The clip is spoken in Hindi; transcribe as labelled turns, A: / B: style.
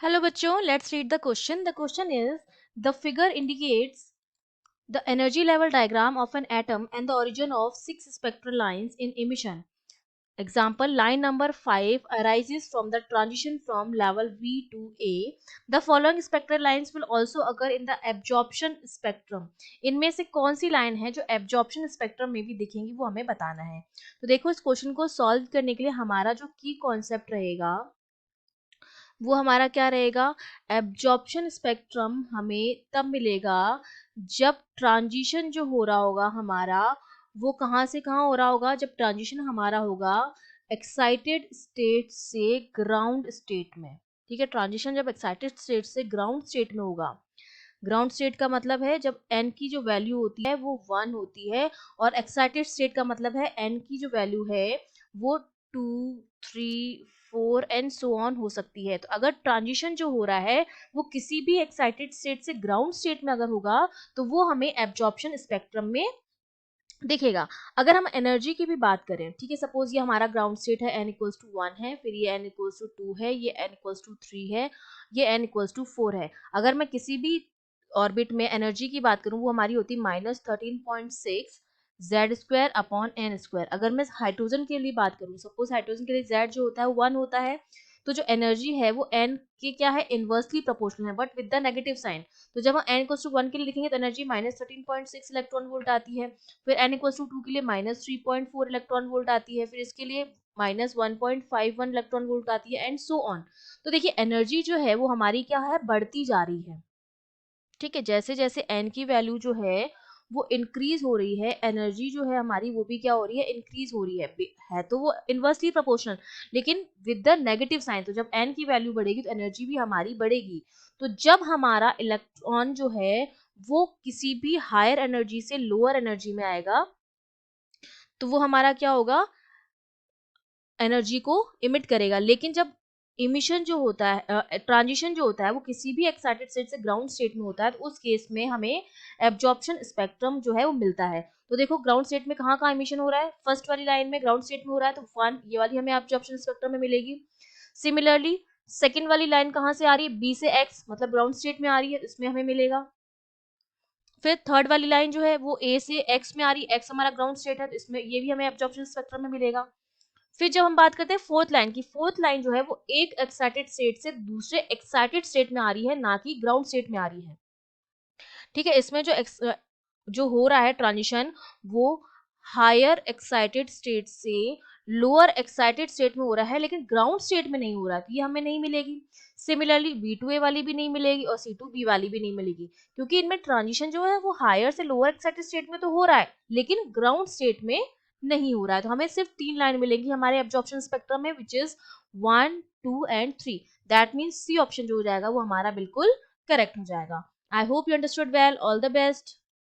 A: Hello बच्चों, let's read the question. The question is, the figure indicates the energy level diagram of an atom and the origin of 6 spectral lines in emission. Example, line number 5 arises from the transition from level V to A. The following spectral lines will also occur in the absorption spectrum. इनमें से कौन सी लाइन है जो absorption spectrum में भी दिखेंगी, वो हमें बताना है. तो देखो, इस क्वेश्चन को सॉल्व करने के लिए हमारा जो की कॉन्सेप्ट रहेगा वो हमारा क्या रहेगा. एब्जॉर्प्शन स्पेक्ट्रम हमें तब मिलेगा जब ट्रांजिशन जो हो रहा होगा हमारा, वो कहाँ से कहाँ हो रहा होगा. जब ट्रांजिशन हमारा होगा एक्साइटेड स्टेट से ग्राउंड स्टेट में. ठीक है, ट्रांजिशन जब एक्साइटेड स्टेट से ग्राउंड स्टेट में होगा. ग्राउंड स्टेट का मतलब है जब n की जो वैल्यू होती है वो 1 होती है, और एक्साइटेड स्टेट का मतलब है n की जो वैल्यू है वो 2, 3, 4 एंड सो ऑन हो सकती है. तो अगर ट्रांजिशन जो हो रहा है वो किसी भी एक्साइटेड स्टेट से ग्राउंड स्टेट में अगर होगा तो वो हमें एब्जॉर्प्शन स्पेक्ट्रम में दिखेगा. अगर हम एनर्जी की भी बात करें, ठीक है, सपोज ये हमारा ग्राउंड स्टेट है, n इक्वल्स टू 1 है, फिर ये n इक्वल्स टू 2 है, ये n इक्वल्स टू 3 है, ये n इक्वल्स टू 4 है. अगर मैं किसी भी ऑर्बिट में एनर्जी की बात करूं, वो हमारी होती है -13.6 Z square upon N square. अगर मैं हाइड्रोजन के लिए बात करूं, सपोज हाइड्रोजन के लिए जेड जो होता है 1 होता है, तो जो एनर्जी है वो एन के क्या है, इनवर्सली प्रोपोर्शनल है, but with the negative sign. तो जब हम n इक्वल्स टू 1 के लिए लिखेंगे तो एनर्जी -13.6 इलेक्ट्रॉन वोल्ट आती है. फिर n इक्वल्स टू 2 के लिए -3.4 इलेक्ट्रॉन वोल्ट आती है, फिर इसके लिए -1.51 इलेक्ट्रॉन वोल्ट आती है, एंड सो ऑन. तो देखिए, एनर्जी जो है वो हमारी क्या है, बढ़ती जा रही है. ठीक है, जैसे जैसे n की वैल्यू जो है वो इंक्रीज हो रही है, एनर्जी जो है हमारी वो भी क्या हो रही है, इंक्रीज हो रही है तो वो इनवर्सली प्रोपोर्शनल, लेकिन विद द नेगेटिव साइन. तो जब n की वैल्यू बढ़ेगी तो एनर्जी भी हमारी बढ़ेगी. तो जब हमारा इलेक्ट्रॉन जो है वो किसी भी हायर एनर्जी से लोअर एनर्जी में आएगा तो वो हमारा क्या होगा, एनर्जी को इमिट करेगा. लेकिन जब इमिशन जो होता है, ट्रांजिशन जो होता है वो किसी भी एक्साइटेड स्टेट से ग्राउंड स्टेट में होता है, तो उस केस में हमें एब्जॉर्प्शन स्पेक्ट्रम जो है वो मिलता है. तो देखो, ग्राउंड स्टेट में कहाँ कहाँ इमिशन हो रहा है, फर्स्ट वाली लाइन में ग्राउंड स्टेट में हो रहा है, तो वन ये वाली हमें एब्जॉर्प्शन स्पेक्ट्रम में मिलेगी. सिमिलरली सेकेंड वाली लाइन कहाँ से आ रही है, बी से एक्स, मतलब ग्राउंड स्टेट में आ रही है, इसमें हमें मिलेगा. फिर थर्ड वाली लाइन जो है वो ए से एक्स में आ रही है, एक्स हमारा ग्राउंड स्टेट है, तो इसमें ये भी हमें एब्जॉर्प्शन स्पेक्ट्रम में मिलेगा. फिर जब हम बात करते हैं फोर्थ लाइन की, फोर्थ लाइन जो है वो एक एक्साइटेड स्टेट से दूसरे एक्साइटेड स्टेट में आ रही है, ना कि ग्राउंड स्टेट में आ रही है. ठीक है, इसमें जो हो रहा है ट्रांजिशन वो हायर एक्साइटेड स्टेट से लोअर एक्साइटेड स्टेट में हो रहा है, लेकिन ग्राउंड स्टेट में नहीं हो रहा है, तो ये हमें नहीं मिलेगी. सिमिलरली V2A वाली भी नहीं मिलेगी और C2B वाली भी नहीं मिलेगी, क्योंकि इनमें ट्रांजिशन जो है वो हायर से लोअर एक्साइटेड स्टेट में तो हो रहा है, लेकिन ग्राउंड स्टेट में नहीं हो रहा है. तो हमें सिर्फ 3 लाइन मिलेंगी हमारे एब्जॉर्प्शन स्पेक्ट्रम में, which is 1, 2 and 3. That means C option जो हो जाएगा वो हमारा बिल्कुल करेक्ट हो जाएगा. I hope you understood well. All the best.